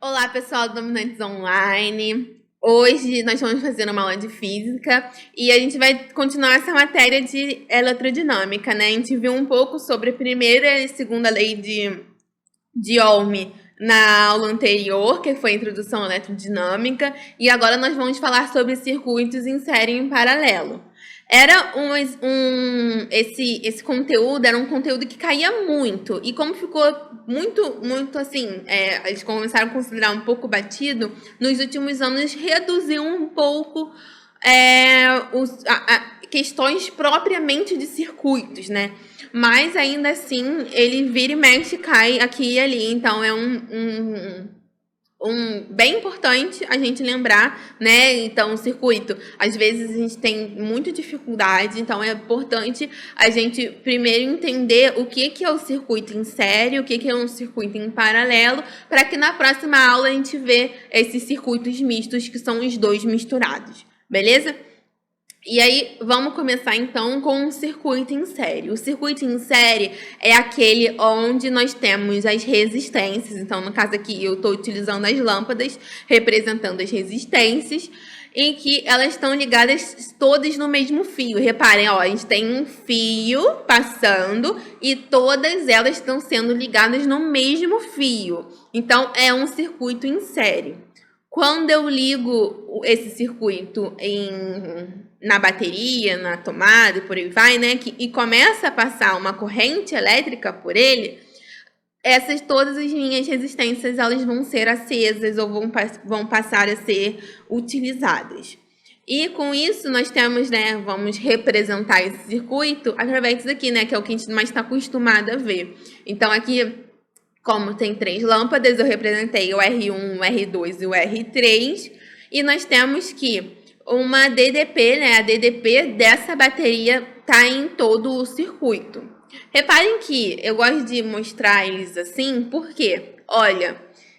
Olá, pessoal do Dominantes Online. Hoje nós vamos fazer uma aula de física e a gente vai continuar essa matéria de eletrodinâmica, né? A gente viu um pouco sobre a primeira e segunda lei de Ohm na aula anterior, que foi a introdução à eletrodinâmica, e agora nós vamos falar sobre circuitos em série e em paralelo. Esse conteúdo era um conteúdo que caía muito, e como ficou muito assim, eles começaram a considerar um pouco batido, nos últimos anos reduziu um pouco questões propriamente de circuitos, né? Mas ainda assim, ele vira e mexe, cai aqui e ali, então é bem importante a gente lembrar, né? Então, o circuito, às vezes a gente tem muita dificuldade, então é importante a gente primeiro entender o que é o circuito em série, o que é um circuito em paralelo, para que na próxima aula a gente vê esses circuitos mistos, que são os dois misturados, beleza? E aí, vamos começar então com o circuito em série. O circuito em série é aquele onde nós temos as resistências. Então, no caso aqui, eu estou utilizando as lâmpadas, representando as resistências, em que elas estão ligadas todas no mesmo fio. Reparem, ó, a gente tem um fio passando e todas elas estão sendo ligadas no mesmo fio. Então, é um circuito em série. Quando eu ligo esse circuito na bateria, na tomada e por aí vai, né? E começa a passar uma corrente elétrica por ele, todas as minhas resistências elas vão ser acesas ou vão passar a ser utilizadas. E com isso nós temos, né? Vamos representar esse circuito através disso aqui, né? Que é o que a gente mais está acostumado a ver. Então aqui, como tem 3 lâmpadas, eu representei o R1, o R2 e o R3. E nós temos que uma DDP, né? A DDP dessa bateria está em todo o circuito. Reparem que eu gosto de mostrar eles assim, porque, olha,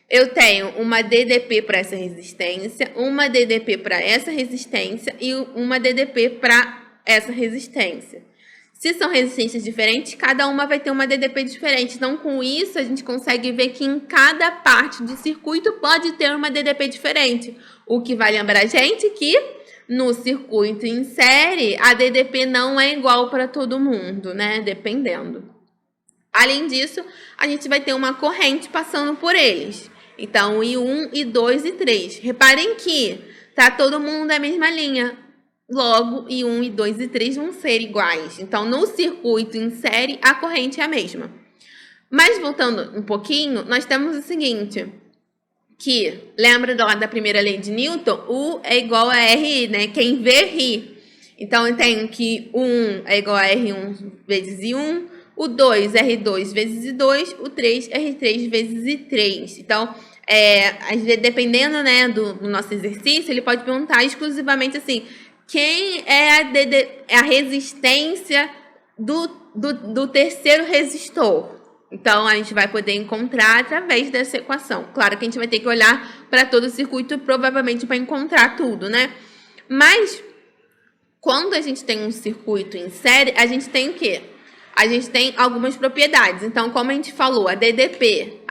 eu tenho uma DDP para essa resistência, uma DDP para essa resistência e uma DDP para essa resistência. Se são resistências diferentes, cada uma vai ter uma DDP diferente. Então, com isso, a gente consegue ver que em cada parte do circuito pode ter uma DDP diferente. O que vai lembrar a gente que no circuito em série, a DDP não é igual para todo mundo, né? Dependendo. Além disso, a gente vai ter uma corrente passando por eles. Então, I1, I2 e 3. Reparem que tá todo mundo na mesma linha. Logo, I1, I2 e 3 vão ser iguais. Então, no circuito em série, a corrente é a mesma. Mas, voltando um pouquinho, nós temos o seguinte, que, lembra da primeira lei de Newton? U é igual a RI, né? Quem vê, ri. Então, eu tenho que o 1 é igual a R1 vezes I1, o 2, R2 vezes I2, o 3, R3 vezes I3. Então, dependendo, né, do nosso exercício, ele pode perguntar exclusivamente assim, quem é a resistência do terceiro resistor? Então, a gente vai poder encontrar através dessa equação. Claro que a gente vai ter que olhar para todo o circuito, provavelmente para encontrar tudo, né? Mas, quando a gente tem um circuito em série, a gente tem o quê? A gente tem algumas propriedades. Então, como a gente falou, a DDP,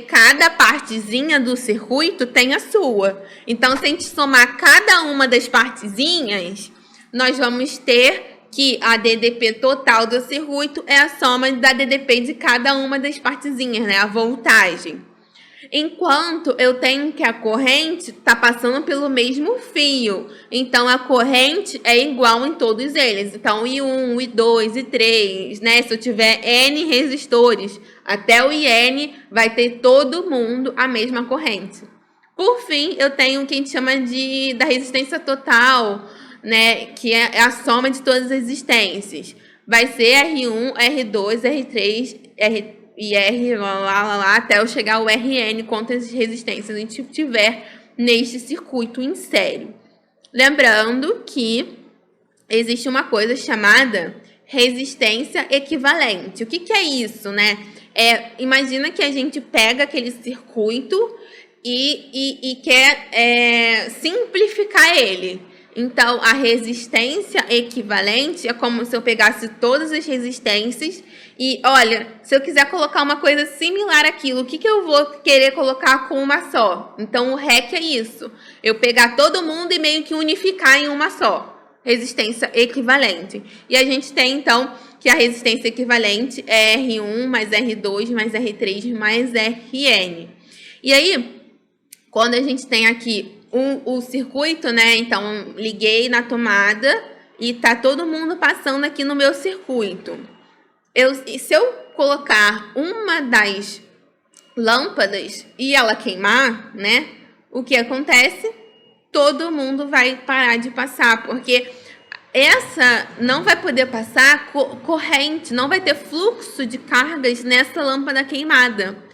cada partezinha do circuito tem a sua. Então, se a gente somar cada uma das partezinhas, nós vamos ter que a DDP total do circuito é a soma da DDP de cada uma das partezinhas, né? A voltagem. Enquanto eu tenho que a corrente está passando pelo mesmo fio. Então, a corrente é igual em todos eles. Então, I1, I2, I3, né? Se eu tiver N resistores, até o IN vai ter todo mundo a mesma corrente. Por fim, eu tenho o que a gente chama da resistência total, né? Que é a soma de todas as resistências. Vai ser R1, R2, R3, e R até eu chegar ao RN, quantas resistências a gente tiver neste circuito em série. Lembrando que existe uma coisa chamada resistência equivalente. O que é isso, né? Imagina que a gente pega aquele circuito e quer simplificar ele. Então, a resistência equivalente é como se eu pegasse todas as resistências e, olha, se eu quiser colocar uma coisa similar àquilo, o que eu vou querer colocar com uma só? Então, o REC é isso. Eu pegar todo mundo e meio que unificar em uma só. Resistência equivalente. E a gente tem, então, que a resistência equivalente é R1 mais R2 mais R3 mais Rn. E aí, quando a gente tem aqui o circuito, né? Então, liguei na tomada e tá todo mundo passando aqui no meu circuito. Se eu colocar uma das lâmpadas e ela queimar, né? O que acontece? Todo mundo vai parar de passar, porque essa não vai poder passar corrente, não vai ter fluxo de cargas nessa lâmpada queimada.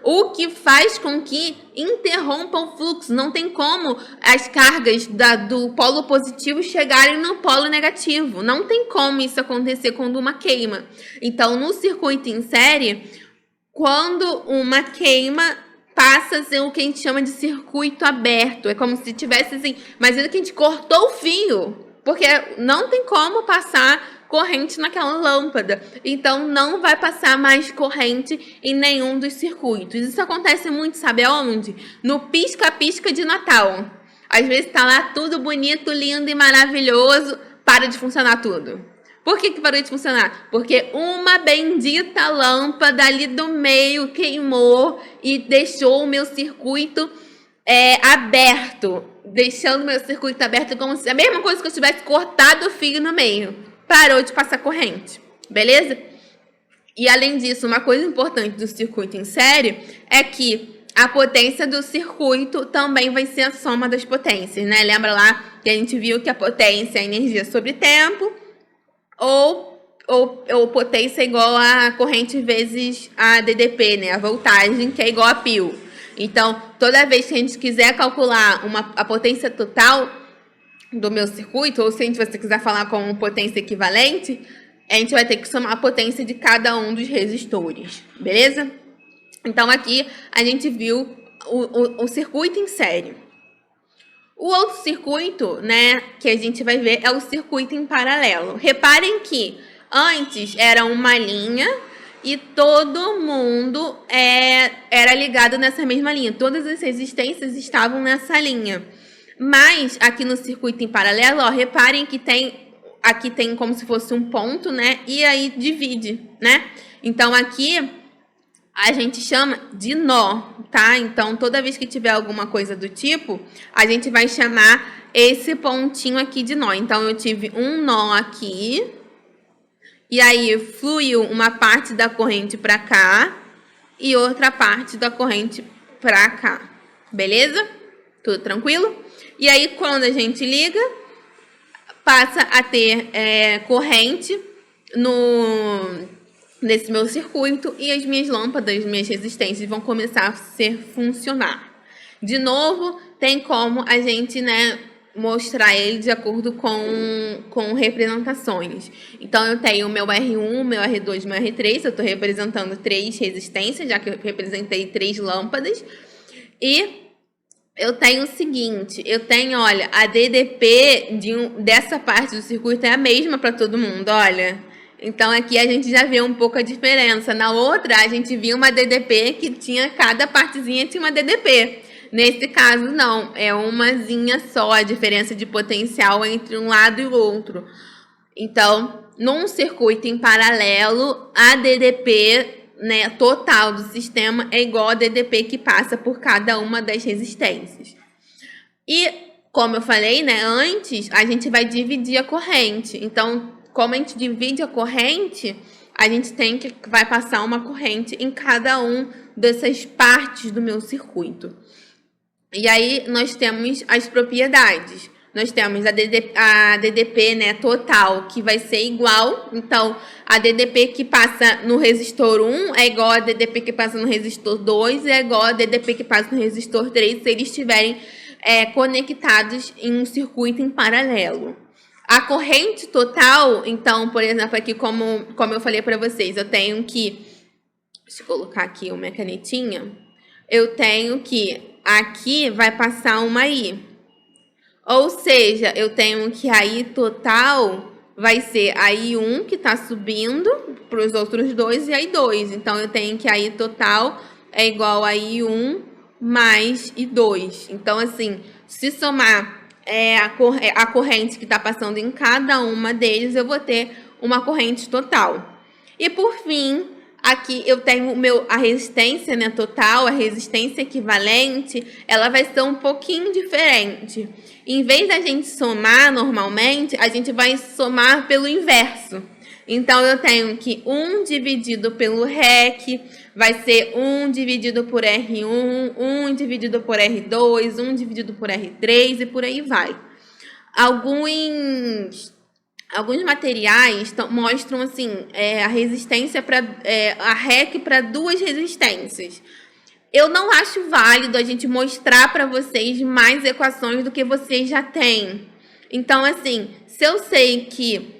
O que faz com que interrompa o fluxo. Não tem como as cargas do polo positivo chegarem no polo negativo. Não tem como isso acontecer quando uma queima. Então, no circuito em série, quando uma queima, passa a ser o que a gente chama de circuito aberto. É como se tivesse assim, imagina que a gente cortou o fio, porque não tem como passar corrente naquela lâmpada. Então, não vai passar mais corrente em nenhum dos circuitos. Isso acontece muito, sabe aonde? No pisca-pisca de Natal. Às vezes tá lá tudo bonito, lindo e maravilhoso, para de funcionar tudo. Por que parou de funcionar? Porque uma bendita lâmpada ali do meio queimou e deixou o meu circuito aberto. Deixando o meu circuito aberto como se a mesma coisa que eu tivesse cortado o fio no meio. Parou de passar corrente. Beleza? E além disso, uma coisa importante do circuito em série é que a potência do circuito também vai ser a soma das potências, né? Lembra lá que a gente viu que a potência é a energia sobre tempo, ou potência é igual a corrente vezes a DDP, né? A voltagem, que é igual a π. Então, toda vez que a gente quiser calcular a potência total do meu circuito, ou se você quiser falar com potência equivalente, a gente vai ter que somar a potência de cada um dos resistores, beleza? Então, aqui a gente viu o circuito em série. O outro circuito, né, que a gente vai ver é o circuito em paralelo. Reparem que antes era uma linha e todo mundo era ligado nessa mesma linha. Todas as resistências estavam nessa linha. Mas aqui no circuito em paralelo, ó, reparem que aqui tem como se fosse um ponto, né? E aí divide, né? Então aqui a gente chama de nó, tá? Então toda vez que tiver alguma coisa do tipo, a gente vai chamar esse pontinho aqui de nó. Então eu tive um nó aqui, e aí fluiu uma parte da corrente para cá e outra parte da corrente para cá. Beleza? Tudo tranquilo? E aí, quando a gente liga, passa a ter corrente nesse meu circuito e as minhas lâmpadas, minhas resistências vão começar a funcionar. De novo, tem como a gente, né, mostrar ele de acordo com representações. Então, eu tenho o meu R1, meu R2, meu R3, eu estou representando 3 resistências, já que eu representei 3 lâmpadas. E eu tenho o seguinte, eu tenho, olha, a DDP dessa parte do circuito é a mesma para todo mundo, olha. Então, aqui a gente já vê um pouco a diferença. Na outra, a gente viu uma DDP que tinha, cada partezinha tinha uma DDP. Nesse caso, não, é umazinha só a diferença de potencial entre um lado e o outro. Então, num circuito em paralelo, a DDP, né, total do sistema é igual a DDP que passa por cada uma das resistências. E, como eu falei, né, antes, a gente vai dividir a corrente. Então, como a gente divide a corrente, a gente vai passar uma corrente em cada um dessas partes do meu circuito. E aí, nós temos as propriedades. Nós temos a DDP, né, total, que vai ser igual. Então, a DDP que passa no resistor 1 é igual a DDP que passa no resistor 2 e é igual a DDP que passa no resistor 3 se eles estiverem conectados em um circuito em paralelo. A corrente total, então, por exemplo, aqui como eu falei para vocês, eu tenho que... Deixa eu colocar aqui uma canetinha. Eu tenho que... Aqui vai passar uma I. Ou seja, eu tenho que a I total vai ser a I1 que está subindo para os outros dois e a I2. Então, eu tenho que a I total é igual a I1 mais I2. Então, assim, se somar a corrente que está passando em cada uma deles, eu vou ter uma corrente total. E, por fim, aqui eu tenho a resistência, né, total, a resistência equivalente, ela vai ser um pouquinho diferente. Em vez da gente somar normalmente, a gente vai somar pelo inverso. Então, eu tenho que 1 dividido pelo REC vai ser 1 dividido por R1, 1 dividido por R2, 1 dividido por R3 e por aí vai. Alguns materiais mostram assim, a resistência a REC para duas resistências. Eu não acho válido a gente mostrar para vocês mais equações do que vocês já têm. Então, assim, se eu sei que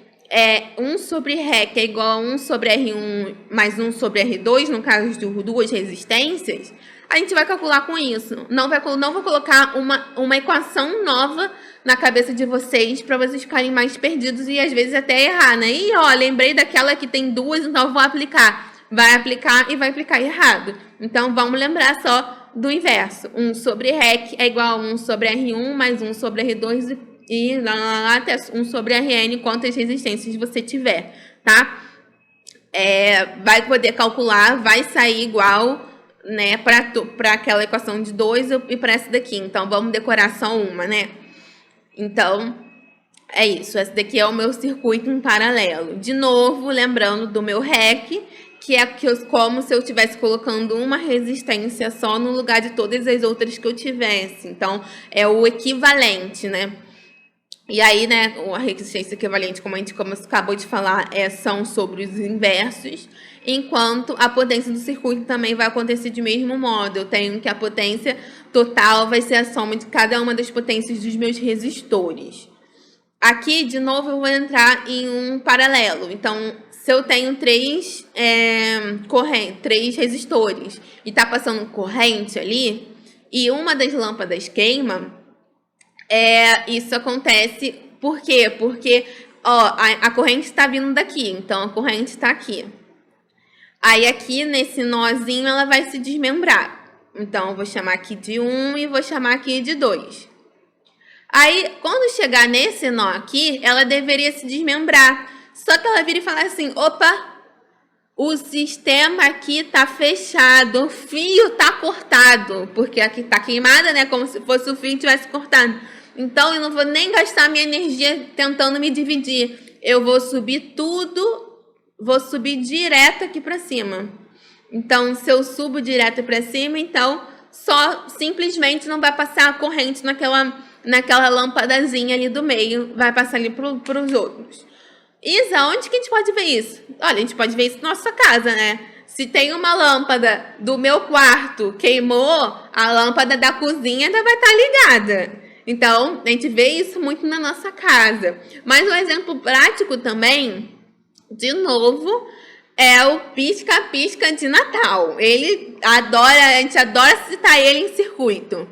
1 sobre REC é igual a 1 sobre R1 mais 1 sobre R2, no caso de duas resistências, a gente vai calcular com isso. Não vou colocar uma equação nova na cabeça de vocês para vocês ficarem mais perdidos e às vezes até errar, né? E ó, lembrei daquela que tem duas, então vou aplicar. Vai aplicar e vai aplicar errado. Então, vamos lembrar só do inverso. 1 sobre REC é igual a 1 sobre R1 mais 1 sobre R2 e até 1 sobre Rn, quantas resistências você tiver, tá? Vai poder calcular, vai sair igual, né, para aquela equação de 2 e para essa daqui. Então, vamos decorar só uma, né? Então, é isso. Esse daqui é o meu circuito em paralelo. De novo, lembrando do meu REC, que é como se eu estivesse colocando uma resistência só no lugar de todas as outras que eu tivesse. Então, é o equivalente, né? E aí, né, a resistência equivalente, como a gente acabou de falar, são sobre os inversos, enquanto a potência do circuito também vai acontecer de mesmo modo. Eu tenho que a potência total vai ser a soma de cada uma das potências dos meus resistores. Aqui, de novo, eu vou entrar em um paralelo. Então, se eu tenho três resistores e está passando corrente ali, e uma das lâmpadas queima, isso acontece por quê? Porque ó, a corrente está vindo daqui, então a corrente está aqui. Aí aqui nesse nozinho ela vai se desmembrar. Então eu vou chamar aqui de 1 e vou chamar aqui de 2. Aí quando chegar nesse nó aqui, ela deveria se desmembrar. Só que ela vira e fala assim, opa, o sistema aqui tá fechado, o fio tá cortado, porque aqui tá queimada, né? Como se fosse o fio tivesse cortado. Então, eu não vou nem gastar minha energia tentando me dividir. Eu vou subir tudo, vou subir direto aqui para cima. Então, se eu subo direto para cima, então, simplesmente não vai passar a corrente naquela lâmpadazinha ali do meio, vai passar ali para os outros. Isa, onde que a gente pode ver isso? Olha, a gente pode ver isso na nossa casa, né? Se tem uma lâmpada do meu quarto queimou, a lâmpada da cozinha ainda vai estar ligada. Então, a gente vê isso muito na nossa casa. Mas um exemplo prático também, de novo, é o pisca-pisca de Natal. A gente adora citar ele em circuito.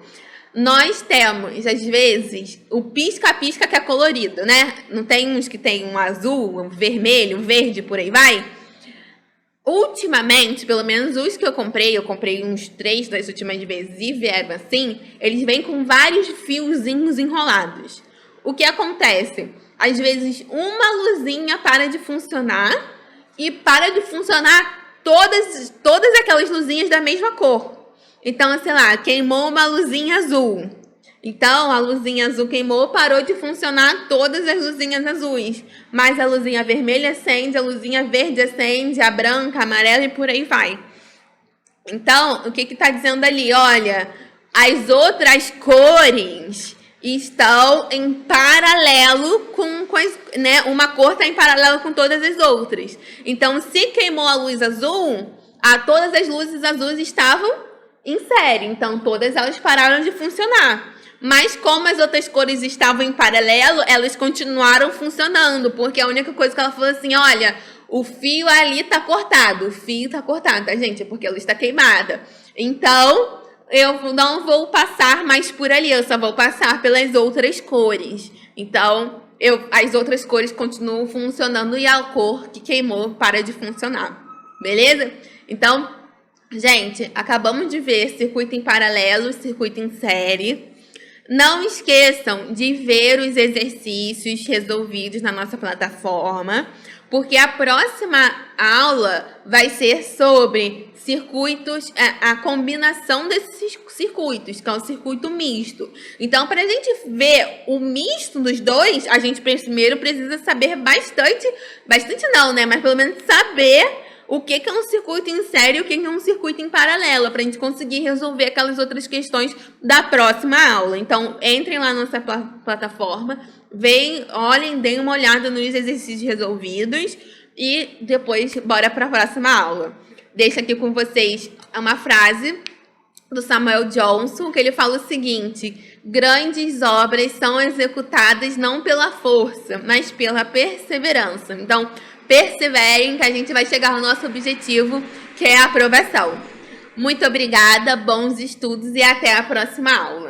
Nós temos, às vezes, o pisca-pisca que é colorido, né? Não tem uns que tem um azul, um vermelho, um verde, por aí vai? Ultimamente, pelo menos os que eu comprei uns 3 das últimas vezes e vieram assim, eles vêm com vários fiozinhos enrolados. O que acontece? Às vezes, uma luzinha para de funcionar e para de funcionar todas aquelas luzinhas da mesma cor. Então, sei lá, queimou uma luzinha azul. Então, a luzinha azul queimou, parou de funcionar todas as luzinhas azuis. Mas a luzinha vermelha acende, a luzinha verde acende, a branca, a amarela e por aí vai. Então, o que está dizendo ali? Olha, as outras cores estão em paralelo com né? Uma cor está em paralelo com todas as outras. Então, se queimou a luz azul, todas as luzes azuis estavam em série. Então, todas elas pararam de funcionar. Mas como as outras cores estavam em paralelo, elas continuaram funcionando. Porque a única coisa que ela falou assim, olha, o fio ali tá cortado. O fio tá cortado, tá, gente? É porque ela está queimada. Então, eu não vou passar mais por ali, eu só vou passar pelas outras cores. Então, as outras cores continuam funcionando e a cor que queimou para de funcionar. Beleza? Então, gente, acabamos de ver circuito em paralelo, circuito em série. Não esqueçam de ver os exercícios resolvidos na nossa plataforma, porque a próxima aula vai ser sobre circuitos, a combinação desses circuitos, que é o circuito misto. Então, para a gente ver o misto dos dois, a gente primeiro precisa saber bastante não, né? Mas pelo menos saber o que é um circuito em série e o que é um circuito em paralelo, para a gente conseguir resolver aquelas outras questões da próxima aula. Então, entrem lá na nossa plataforma, olhem, deem uma olhada nos exercícios resolvidos e depois bora para a próxima aula. Deixo aqui com vocês uma frase do Samuel Johnson, que ele fala o seguinte: grandes obras são executadas não pela força, mas pela perseverança. Então, perseverem que a gente vai chegar ao nosso objetivo, que é a aprovação. Muito obrigada, bons estudos e até a próxima aula.